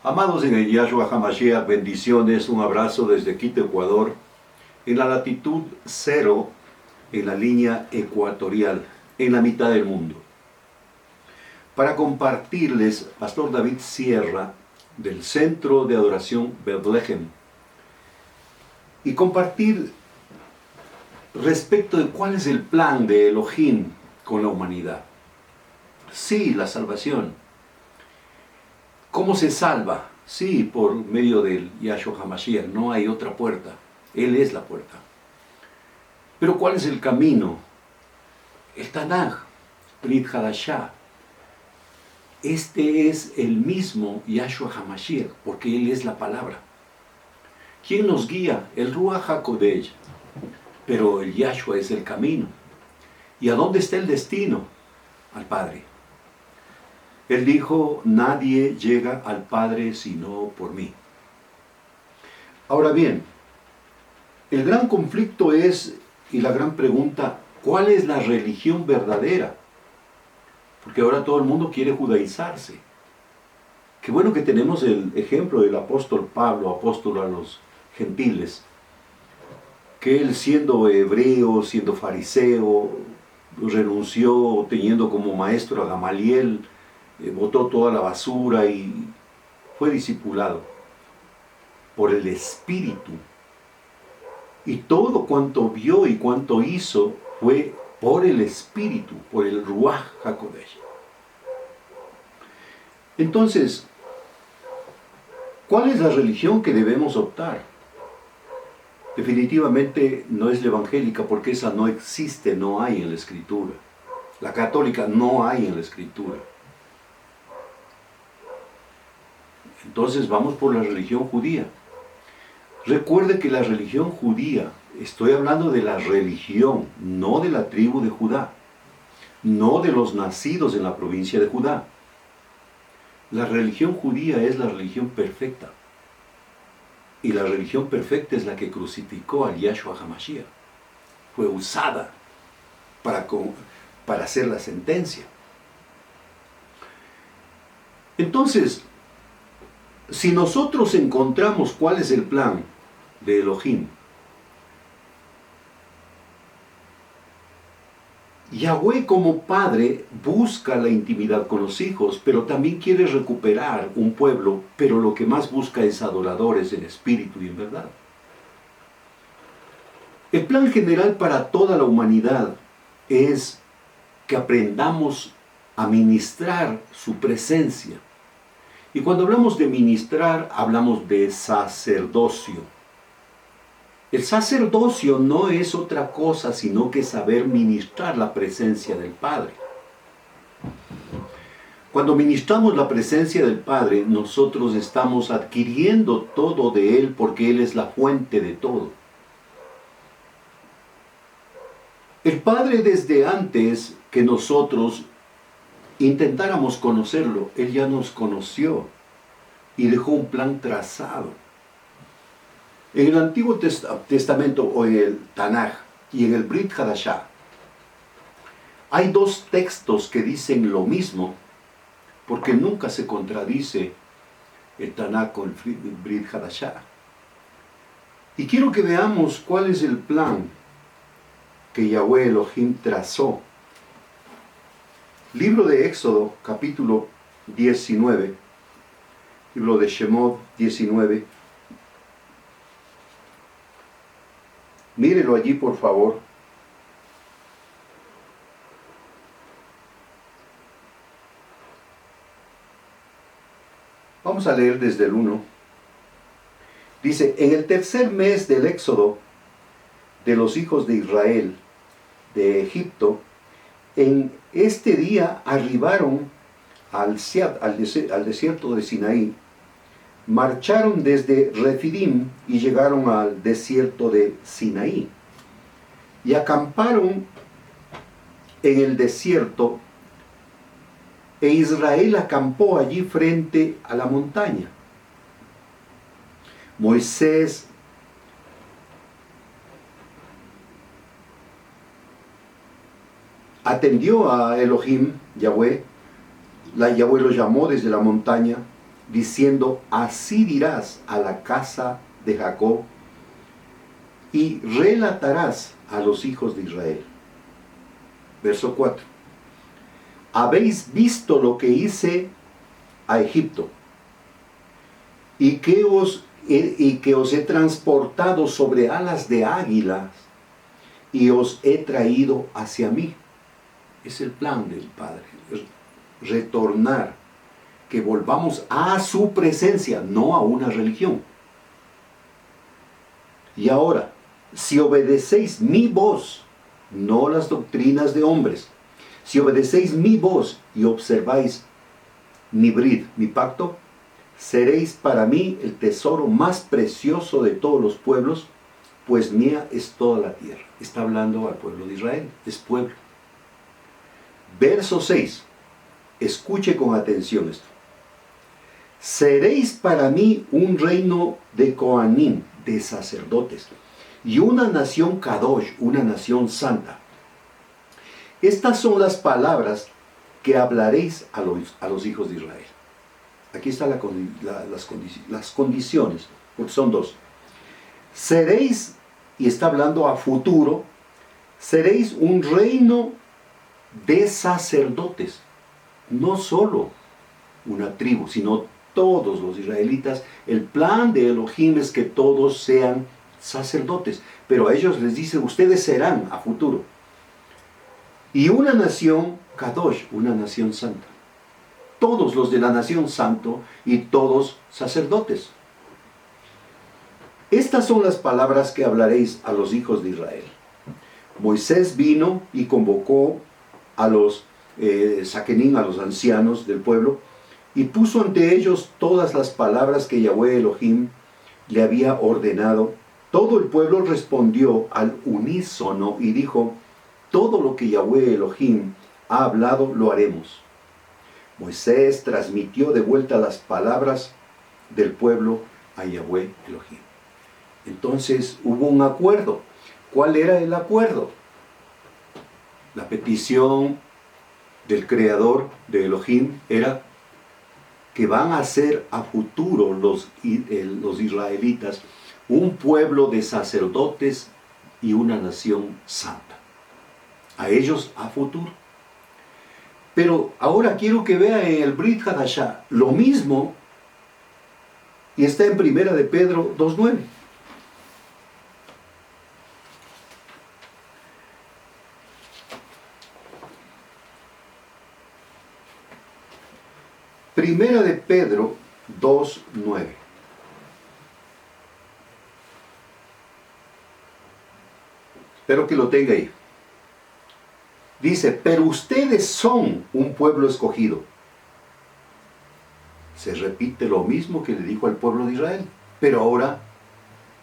Amados en el Yahshua HaMashiach, bendiciones, un abrazo desde Quito, Ecuador, en la latitud 0, en la línea ecuatorial, en la mitad del mundo. Para compartirles, Pastor David Sierra, del Centro de Adoración Bethlehem, y compartir respecto de cuál es el plan de Elohim con la humanidad. Sí, la salvación. ¿Cómo se salva? Sí, por medio del Yahshua HaMashiach, no hay otra puerta. Él es la puerta. Pero ¿cuál es el camino? El Tanaj, Brit Hadashah. Este es el mismo Yahshua HaMashiach, porque Él es la palabra. ¿Quién nos guía? El Ruach HaKodesh. Pero el Yahshua es el camino. ¿Y a dónde está el destino? Al Padre. Él dijo, nadie llega al Padre sino por mí. Ahora bien, el gran conflicto es, y la gran pregunta, ¿cuál es la religión verdadera? Porque ahora todo el mundo quiere judaizarse. Qué bueno que tenemos el ejemplo del apóstol Pablo, apóstol a los gentiles, que él siendo hebreo, siendo fariseo, renunció teniendo como maestro a Gamaliel, botó toda la basura y fue discipulado por el Espíritu. Y todo cuanto vio y cuanto hizo fue por el Espíritu, por el Ruach HaKodesh. Entonces, ¿cuál es la religión que debemos optar? Definitivamente no es la evangélica, porque esa no existe, no hay en la Escritura. La católica no hay en la Escritura. Entonces vamos por la religión judía. Recuerde que la religión judía, estoy hablando de la religión, no de la tribu de Judá, no de los nacidos en la provincia de Judá. La religión judía es la religión perfecta. Y la religión perfecta es la que crucificó al Yahshua HaMashiach. Fue usada para hacer la sentencia. Entonces, si nosotros encontramos cuál es el plan de Elohim, Yahweh como padre busca la intimidad con los hijos, pero también quiere recuperar un pueblo, pero lo que más busca es adoradores en espíritu y en verdad. El plan general para toda la humanidad es que aprendamos a ministrar su presencia. Y cuando hablamos de ministrar, hablamos de sacerdocio. El sacerdocio no es otra cosa sino que saber ministrar la presencia del Padre. Cuando ministramos la presencia del Padre, nosotros estamos adquiriendo todo de Él porque Él es la fuente de todo. El Padre, desde antes que nosotros intentáramos conocerlo, Él ya nos conoció y dejó un plan trazado. En el Antiguo Testamento o en el Tanaj y en el Brit Hadashah hay dos textos que dicen lo mismo, porque nunca se contradice el Tanaj con el Brit Hadashah. Y quiero que veamos cuál es el plan que Yahweh Elohim trazó. Libro de Éxodo, capítulo 19, libro de Shemot 19. Mírelo allí, por favor. Vamos a leer desde el 1. Dice, en el tercer mes del éxodo de los hijos de Israel de Egipto, en este día arribaron al desierto de Sinaí, marcharon desde Refidim y llegaron al desierto de Sinaí y acamparon en el desierto, e Israel acampó allí frente a la montaña. Moisés atendió a Elohim, Yahweh. Yahweh lo llamó desde la montaña diciendo, así dirás a la casa de Jacob y relatarás a los hijos de Israel. Verso 4. Habéis visto lo que hice a Egipto y que os he transportado sobre alas de águilas y os he traído hacia mí. Es el plan del Padre, retornar, que volvamos a su presencia, no a una religión. Y ahora, si obedecéis mi voz, no las doctrinas de hombres, si obedecéis mi voz y observáis mi brit, mi pacto, seréis para mí el tesoro más precioso de todos los pueblos, pues mía es toda la tierra. Está hablando al pueblo de Israel, es pueblo. Verso 6. Escuche con atención esto. Seréis para mí un reino de Coanim, de sacerdotes, y una nación Kadosh, una nación santa. Estas son las palabras que hablaréis a los hijos de Israel. Aquí están las condiciones, porque son dos. Seréis, y está hablando a futuro, seréis un reino de sacerdotes. No solo una tribu, sino todos los israelitas. El plan de Elohim es que todos sean sacerdotes. Pero a ellos les dice, ustedes serán a futuro. Y una nación Kadosh, una nación santa. Todos los de la nación santo y todos sacerdotes. Estas son las palabras que hablaréis a los hijos de Israel. Moisés vino y convocó a los saquenín, a los ancianos del pueblo, y puso ante ellos todas las palabras que Yahweh Elohim le había ordenado. Todo el pueblo respondió al unísono y dijo, todo lo que Yahweh Elohim ha hablado lo haremos. Moisés transmitió de vuelta las palabras del pueblo a Yahweh Elohim. Entonces hubo un acuerdo. ¿Cuál era el acuerdo? La petición del creador de Elohim era que van a ser a futuro los israelitas un pueblo de sacerdotes y una nación santa. A ellos a futuro. Pero ahora quiero que vea en el Brit Hadashah lo mismo, y está en 1 de Pedro 2:9. Primera de Pedro 2:9. Espero que lo tenga ahí. Dice, pero ustedes son un pueblo escogido. Se repite lo mismo que le dijo al pueblo de Israel, pero ahora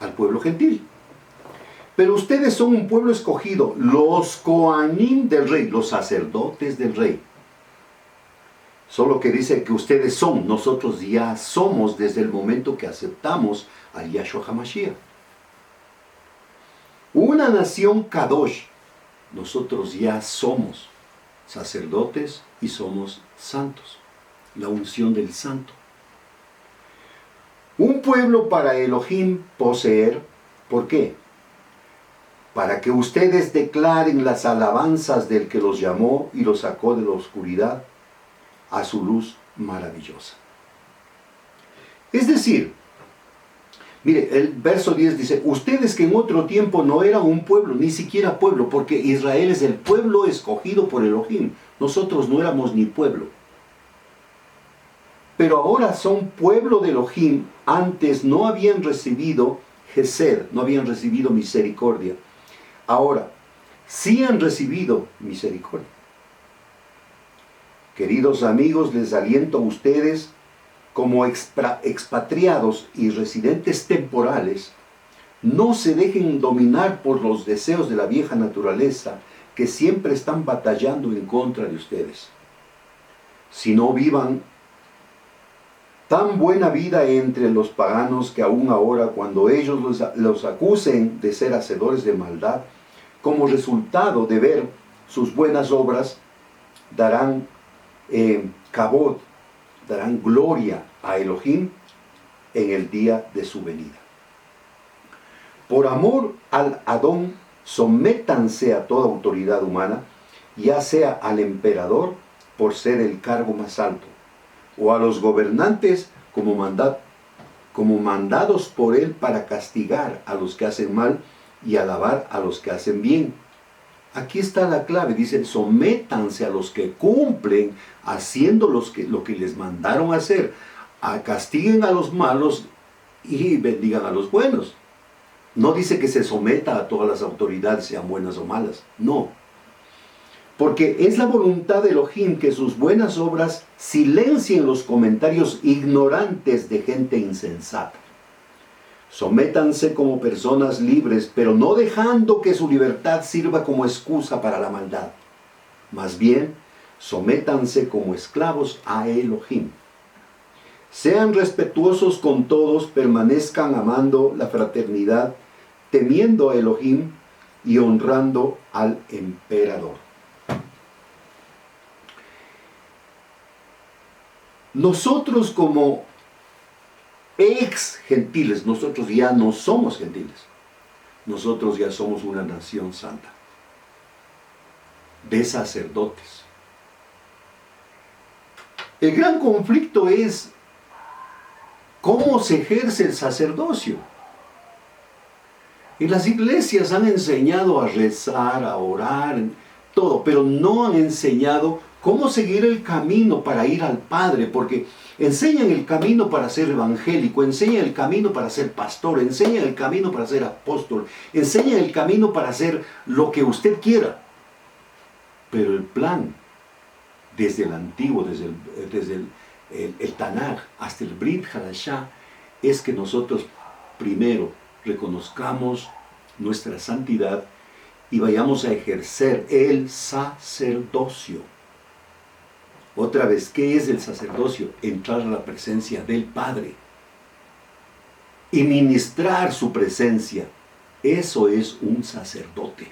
al pueblo gentil. Pero ustedes son un pueblo escogido, los Coanim del rey, los sacerdotes del rey. Solo que dice que ustedes son, nosotros ya somos desde el momento que aceptamos a Yahshua HaMashiach. Una nación Kadosh, nosotros ya somos sacerdotes y somos santos. La unción del santo. Un pueblo para Elohim poseer, ¿por qué? Para que ustedes declaren las alabanzas del que los llamó y los sacó de la oscuridad a su luz maravillosa. Es decir, mire, el verso 10 dice, ustedes que en otro tiempo no eran un pueblo, ni siquiera pueblo, porque Israel es el pueblo escogido por Elohim. Nosotros no éramos ni pueblo. Pero ahora son pueblo de Elohim. Antes no habían recibido Gesed, no habían recibido misericordia. Ahora, sí han recibido misericordia. Queridos amigos, les aliento a ustedes como expatriados y residentes temporales, no se dejen dominar por los deseos de la vieja naturaleza que siempre están batallando en contra de ustedes. Sino vivan tan buena vida entre los paganos que aún ahora, cuando ellos los acusen de ser hacedores de maldad, como resultado de ver sus buenas obras, darán kabod, darán gloria a Elohim en el día de su venida. Por amor al Adón, sométanse a toda autoridad humana, ya sea al emperador por ser el cargo más alto, o a los gobernantes como mandados por él para castigar a los que hacen mal y alabar a los que hacen bien. Aquí está la clave, dice, sométanse a los que cumplen haciendo lo que les mandaron hacer, castiguen a los malos y bendigan a los buenos. No dice que se someta a todas las autoridades, sean buenas o malas, no. Porque es la voluntad de Elohim que sus buenas obras silencien los comentarios ignorantes de gente insensata. Sométanse como personas libres, pero no dejando que su libertad sirva como excusa para la maldad. Más bien, sométanse como esclavos a Elohim. Sean respetuosos con todos, permanezcan amando la fraternidad, temiendo a Elohim y honrando al emperador. Nosotros como ex gentiles, nosotros ya no somos gentiles. Nosotros ya somos una nación santa, de sacerdotes. El gran conflicto es cómo se ejerce el sacerdocio. En las iglesias han enseñado a rezar, a orar, todo, pero no han enseñado cómo seguir el camino para ir al Padre, porque enseñan el camino para ser evangélico, enseñan el camino para ser pastor, enseñan el camino para ser apóstol, enseñan el camino para hacer lo que usted quiera. Pero el plan, desde el antiguo, desde el Tanaj hasta el Brit Hadashah, es que nosotros primero reconozcamos nuestra santidad y vayamos a ejercer el sacerdocio. Otra vez, ¿qué es el sacerdocio? Entrar a la presencia del Padre y ministrar su presencia. Eso es un sacerdote.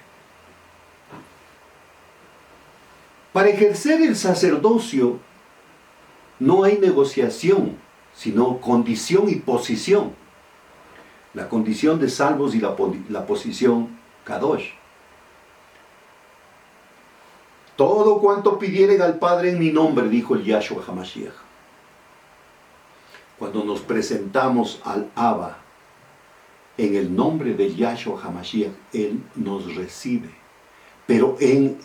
Para ejercer el sacerdocio no hay negociación, sino condición y posición. La condición de salvos y la posición Kadosh. Todo cuanto pidieren al Padre en mi nombre, dijo el Yahshua HaMashiach. Cuando nos presentamos al Abba en el nombre de Yahshua HaMashiach, Él nos recibe. Pero en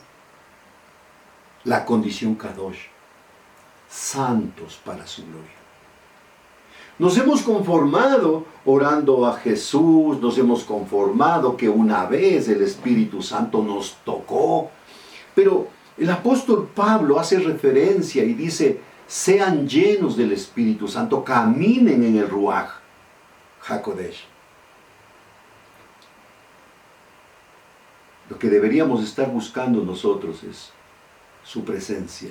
la condición Kadosh, santos para su gloria. Nos hemos conformado orando a Jesús, nos hemos conformado que una vez el Espíritu Santo nos tocó, pero el apóstol Pablo hace referencia y dice, sean llenos del Espíritu Santo, caminen en el Ruach HaKodesh. Lo que deberíamos estar buscando nosotros es su presencia.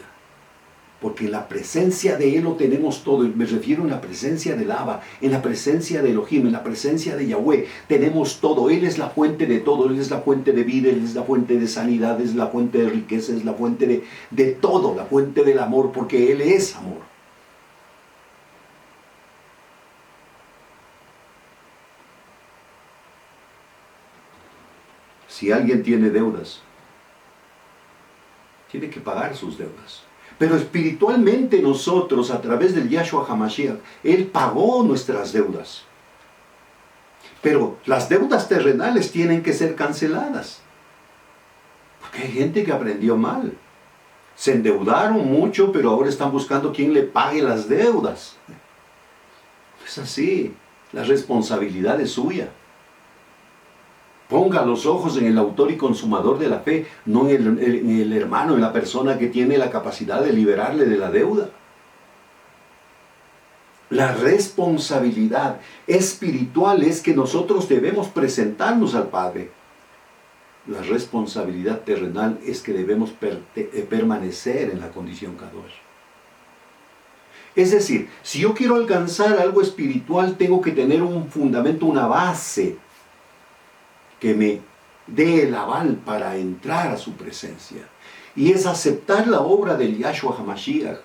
Porque en la presencia de Él lo tenemos todo. Me refiero en la presencia del Abba, en la presencia de Elohim, en la presencia de Yahweh. Tenemos todo. Él es la fuente de todo. Él es la fuente de vida, Él es la fuente de sanidad, es la fuente de riqueza, es la fuente de todo, la fuente del amor, porque Él es amor. Si alguien tiene deudas, tiene que pagar sus deudas. Pero espiritualmente nosotros, a través del Yahshua HaMashiach, Él pagó nuestras deudas. Pero las deudas terrenales tienen que ser canceladas. Porque hay gente que aprendió mal. Se endeudaron mucho, pero ahora están buscando quién le pague las deudas. Es así. La responsabilidad es suya. Ponga los ojos en el autor y consumador de la fe, no en el hermano, en la persona que tiene la capacidad de liberarle de la deuda. La responsabilidad espiritual es que nosotros debemos presentarnos al Padre. La responsabilidad terrenal es que debemos permanecer en la condición Kadosh. Es decir, si yo quiero alcanzar algo espiritual, tengo que tener un fundamento, una base que me dé el aval para entrar a su presencia. Y es aceptar la obra del Yahshua HaMashiach.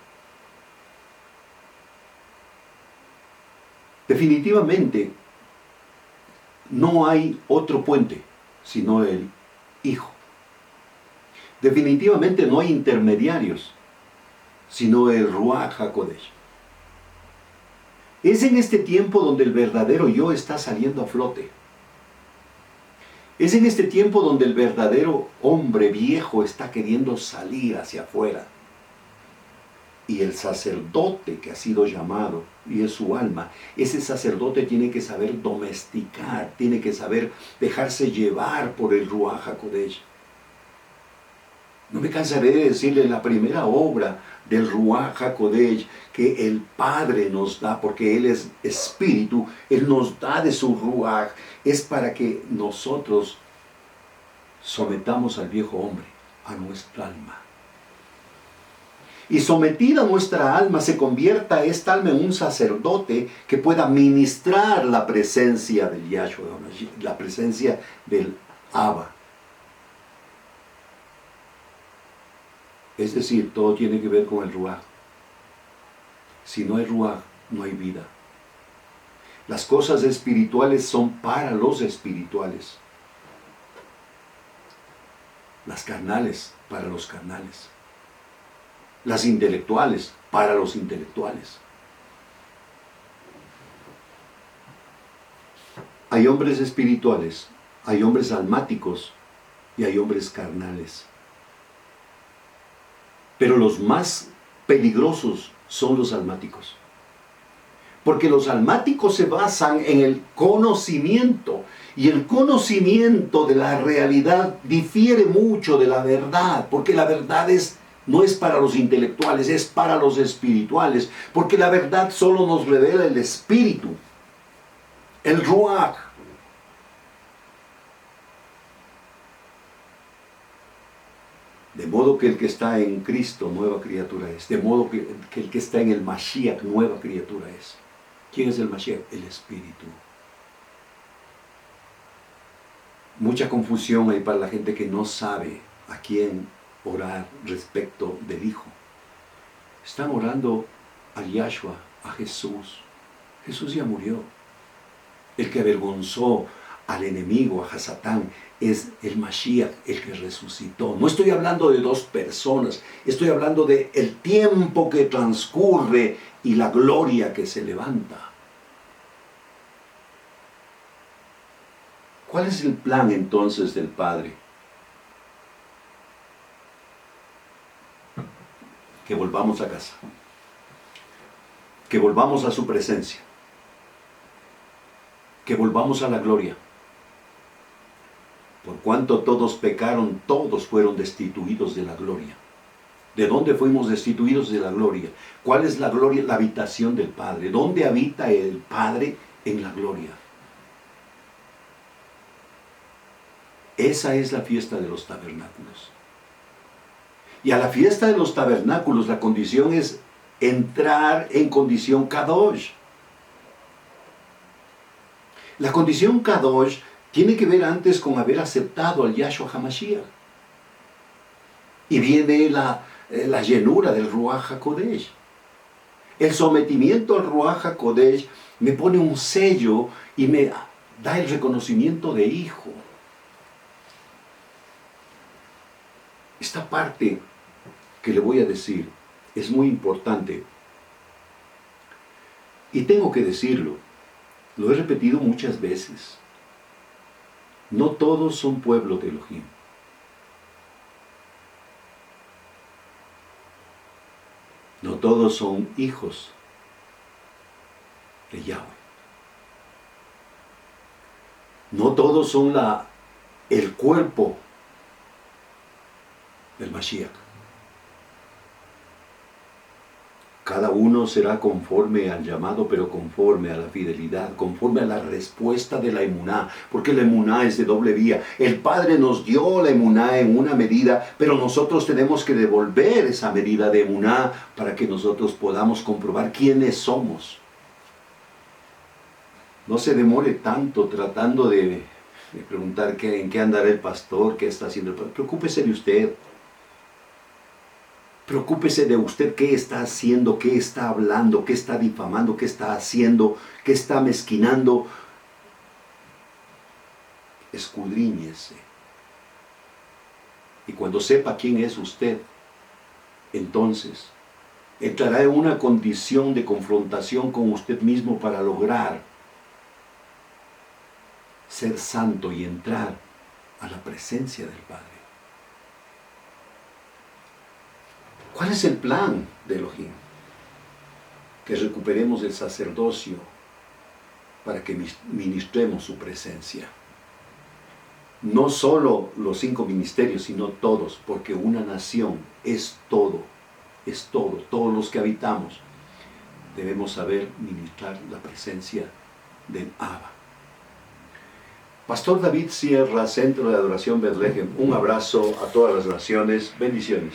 Definitivamente no hay otro puente sino el Hijo. Definitivamente no hay intermediarios sino el Ruach HaKodesh. Es en este tiempo donde el verdadero yo está saliendo a flote. Es en este tiempo donde el verdadero hombre viejo está queriendo salir hacia afuera. Y el sacerdote que ha sido llamado, y es su alma, ese sacerdote tiene que saber domesticar, tiene que saber dejarse llevar por el Ruach HaKodesh. No me cansaré de decirle la primera obra del Ruach HaKodesh que el Padre nos da, porque Él es Espíritu, Él nos da de su Ruach, es para que nosotros sometamos al viejo hombre, a nuestra alma. Y sometida nuestra alma, se convierta esta alma en un sacerdote que pueda ministrar la presencia del Yahshua, la presencia del Abba. Es decir, todo tiene que ver con el Ruach. Si no hay Ruach, no hay vida. Las cosas espirituales son para los espirituales. Las carnales, para los carnales. Las intelectuales, para los intelectuales. Hay hombres espirituales, hay hombres almáticos y hay hombres carnales. Pero los más peligrosos son los almáticos. Porque los almáticos se basan en el conocimiento. Y el conocimiento de la realidad difiere mucho de la verdad. Porque la verdad no es para los intelectuales, es para los espirituales. Porque la verdad solo nos revela el espíritu, el Ruach. De modo que el que está en Cristo, nueva criatura es. De modo que el que está en el Mashiach, nueva criatura es. ¿Quién es el Mashiach? El Espíritu. Mucha confusión hay para la gente que no sabe a quién orar respecto del Hijo. Están orando a Yahshua, a Jesús. Jesús ya murió. El que avergonzó al enemigo, a Hasatán, es el Mashiach, el que resucitó. No estoy hablando de dos personas, estoy hablando de el tiempo que transcurre y la gloria que se levanta. ¿Cuál es el plan entonces del Padre? Que volvamos a casa, que volvamos a su presencia, que volvamos a la gloria. Por cuanto todos pecaron, todos fueron destituidos de la gloria. ¿De dónde fuimos destituidos de la gloria? ¿Cuál es la gloria? La habitación del Padre. ¿Dónde habita el Padre? En la gloria. Esa es la fiesta de los tabernáculos. Y a la fiesta de los tabernáculos la condición es entrar en condición Kadosh. La condición Kadosh tiene que ver antes con haber aceptado al Yahshua HaMashiach. Y viene la llenura del Ruach HaKodesh. El sometimiento al Ruach HaKodesh me pone un sello y me da el reconocimiento de hijo. Esta parte que le voy a decir es muy importante. Y tengo que decirlo. Lo he repetido muchas veces. No todos son pueblo de Elohim. No todos son hijos de Yahweh. No todos son el cuerpo del Mashiach. Cada uno será conforme al llamado, pero conforme a la fidelidad, conforme a la respuesta de la emuná, porque la emuná es de doble vía. El Padre nos dio la emuná en una medida, pero nosotros tenemos que devolver esa medida de emuná para que nosotros podamos comprobar quiénes somos. No se demore tanto tratando de preguntar en qué andará el pastor, qué está haciendo el pastor. Preocúpese de usted. Preocúpese de usted qué está haciendo, qué está hablando, qué está difamando, qué está haciendo, qué está mezquinando. Escudriñese. Y cuando sepa quién es usted, entonces entrará en una condición de confrontación con usted mismo para lograr ser santo y entrar a la presencia del Padre. ¿Cuál es el plan de Elohim? Que recuperemos el sacerdocio para que ministremos su presencia. No solo los 5 ministerios, sino todos, porque una nación es todo, todos los que habitamos debemos saber ministrar la presencia del Abba. Pastor David Sierra, Centro de Adoración Betlehem, un abrazo a todas las naciones, bendiciones.